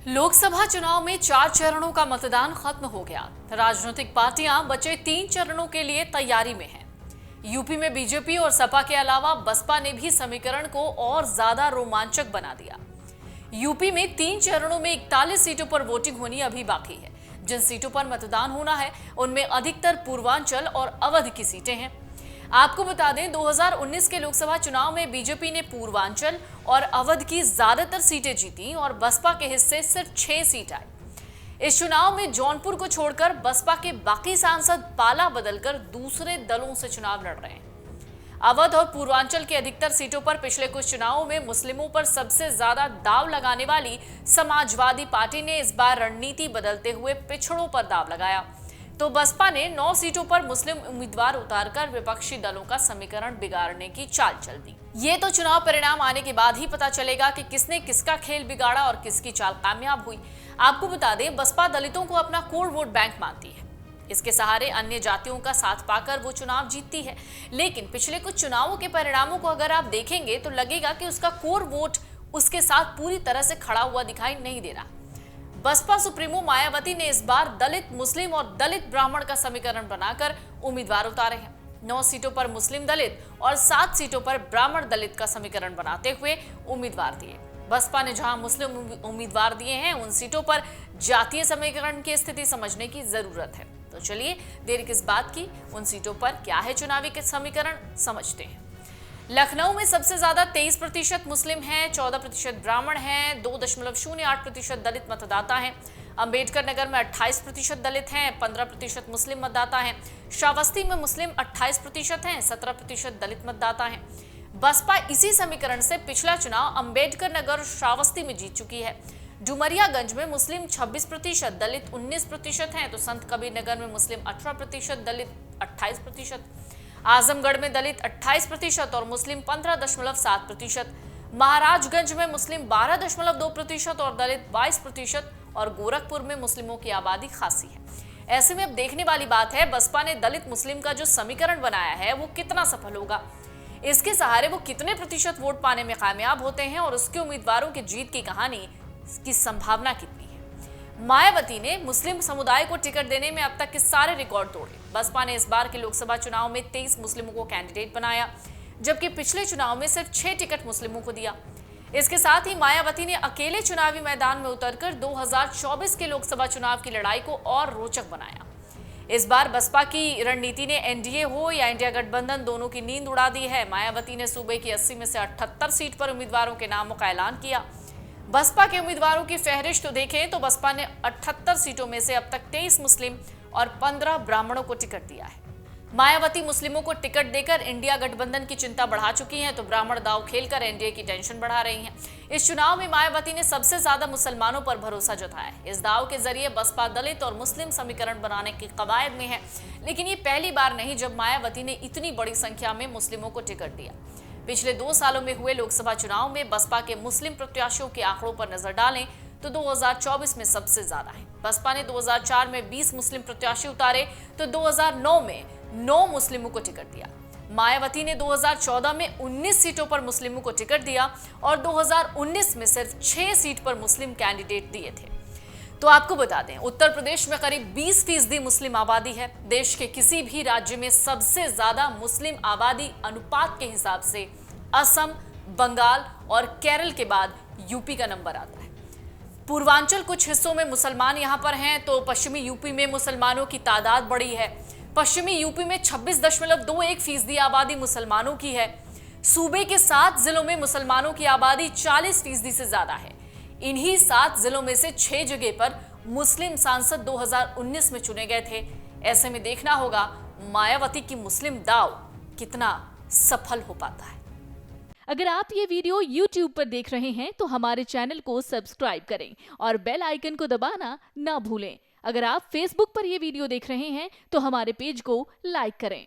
लोकसभा चुनाव में 4 चरणों का मतदान खत्म हो गया। राजनीतिक पार्टियां बचे 3 चरणों के लिए तैयारी में हैं। यूपी में बीजेपी और सपा के अलावा बसपा ने भी समीकरण को और ज्यादा रोमांचक बना दिया। यूपी में 3 चरणों में 41 सीटों पर वोटिंग होनी अभी बाकी है। जिन सीटों पर मतदान होना है उनमें अधिकतर पूर्वांचल और अवध की सीटें हैं। आपको बता दें, 2019 के लोकसभा चुनाव में बीजेपी ने पूर्वांचल और अवध की ज्यादातर सीटें जीती और बसपा के हिस्से सिर्फ 6 सीट आई। इस चुनाव में जौनपुर को छोड़कर बसपा के बाकी सांसद पाला बदलकर दूसरे दलों से चुनाव लड़ रहे हैं। अवध और पूर्वांचल के अधिकतर सीटों पर पिछले कुछ चुनावों में मुस्लिमों पर सबसे ज्यादा दांव लगाने वाली समाजवादी पार्टी ने इस बार रणनीति बदलते हुए पिछड़ों पर दांव लगाया। तो बसपा ने 9 सीटों पर मुस्लिम उम्मीदवार उतारकर विपक्षी दलों का समीकरण बिगाड़ने की चाल चल दी। ये तो चुनाव परिणाम आने के बाद ही पता चलेगा कि किसने किसका खेल बिगाड़ा और किसकी चाल कामयाब हुई। आपको बता दें, बसपा दलितों को अपना कोर वोट बैंक मानती है। इसके सहारे अन्य जातियों का साथ पाकर वो चुनाव जीतती है। लेकिन पिछले कुछ चुनावों के परिणामों को अगर आप देखेंगे तो लगेगा कि उसका कोर वोट उसके साथ पूरी तरह से खड़ा हुआ दिखाई नहीं दे रहा। बसपा सुप्रीमो मायावती ने इस बार दलित मुस्लिम और दलित ब्राह्मण का समीकरण बनाकर उम्मीदवार उतारे हैं। 9 सीटों पर मुस्लिम दलित और 7 सीटों पर ब्राह्मण दलित का समीकरण बनाते हुए उम्मीदवार दिए। बसपा ने जहां मुस्लिम उम्मीदवार दिए हैं, उन सीटों पर जातीय समीकरण की स्थिति समझने की जरूरत है। तो चलिए, देर किस बात की, उन सीटों पर क्या है चुनावी के समीकरण समझते हैं। लखनऊ में सबसे ज्यादा 23% मुस्लिम हैं, 14% ब्राह्मण हैं, 2.08% दलित मतदाता हैं। अंबेडकर नगर में 28% दलित हैं, 15% मुस्लिम मतदाता हैं। श्रावस्ती में मुस्लिम 28% हैं, 17% दलित मतदाता हैं। बसपा इसी समीकरण से पिछला चुनाव अंबेडकर नगर और श्रावस्ती में जीत चुकी है। डुमरियागंज में मुस्लिम 26%, दलित 19% हैं, तो संत कबीर नगर में मुस्लिम 18%, दलित 28%। आजमगढ़ में दलित 28% और मुस्लिम 15.7%। महाराजगंज में मुस्लिम 12.2% और दलित 22% और गोरखपुर में मुस्लिमों की आबादी खासी है। ऐसे में अब देखने वाली बात है, बसपा ने दलित मुस्लिम का जो समीकरण बनाया है वो कितना सफल होगा। इसके सहारे वो कितने प्रतिशत वोट पाने में कामयाब होते हैं और उसके उम्मीदवारों की जीत की कहानी की संभावना कितनी है। मायावती ने मुस्लिम समुदाय को टिकट देने में अब तक के सारे रिकॉर्ड तोड़े। बसपा ने इस बार के लोकसभा चुनाव में 23 मुस्लिमों को कैंडिडेट बनाया, जबकि पिछले चुनाव में सिर्फ 6 टिकट मुस्लिमों को दिया। इसके साथ ही मायावती ने अकेले चुनावी मैदान में उतरकर 2024 के लोकसभा चुनाव की लड़ाई को और रोचक बनाया। इस बार बसपा की रणनीति ने एनडीए हो या इंडिया गठबंधन, दोनों की नींद उड़ा दी है। मायावती ने सूबे की 80 में से 78 सीट पर उम्मीदवारों के नामों का ऐलान किया। बसपा के उम्मीदवारों की फहरिस्त तो देखें तो बसपा ने 78 सीटों में से अब तक 23 मुस्लिम और 15 ब्राह्मणों को टिकट दिया है। मायावती मुस्लिमों को टिकट देकर इंडिया गठबंधन की चिंता बढ़ा चुकी हैं, तो ब्राह्मण दांव खेलकर एनडीए की टेंशन बढ़ा रही हैं। इस चुनाव में मायावती ने सबसे ज्यादा मुसलमानों पर भरोसा जताया है। इस दांव के जरिए बसपा दलित और मुस्लिम समीकरण बनाने की कवायद में है। लेकिन ये पहली बार नहीं जब मायावती ने इतनी बड़ी संख्या में मुस्लिमों को टिकट दिया। पिछले 2 सालों में हुए लोकसभा चुनाव में बसपा के मुस्लिम प्रत्याशियों के आंकड़ों पर नजर डालें तो 2024 में सबसे ज्यादा है। बसपा ने 2004 में 20 मुस्लिम प्रत्याशी उतारे तो 2009 में 9 मुस्लिमों को टिकट दिया। मायावती ने 2014 में 19 सीटों पर मुस्लिमों को टिकट दिया और 2019 में सिर्फ 6 सीट पर मुस्लिम कैंडिडेट दिए थे। तो आपको बता दें, उत्तर प्रदेश में करीब 20% मुस्लिम आबादी है। देश के किसी भी राज्य में सबसे ज्यादा मुस्लिम आबादी अनुपात के हिसाब से असम, बंगाल और केरल के बाद यूपी का नंबर आता है। पूर्वांचल कुछ हिस्सों में मुसलमान यहां पर हैं, तो पश्चिमी यूपी में मुसलमानों की तादाद बड़ी है। पश्चिमी यूपी में 26.21% आबादी मुसलमानों की है। सूबे के 7 जिलों में मुसलमानों की आबादी 40% से ज्यादा है। इन्हीं 7 जिलों में से 6 जगह पर मुस्लिम सांसद 2019 में चुने गए थे। ऐसे में देखना होगा मायावती की मुस्लिम दाव कितना सफल हो पाता है। अगर आप ये वीडियो YouTube पर देख रहे हैं तो हमारे चैनल को सब्सक्राइब करें और बेल आइकन को दबाना ना भूलें। अगर आप Facebook पर ये वीडियो देख रहे हैं तो हमारे पेज को लाइक करें।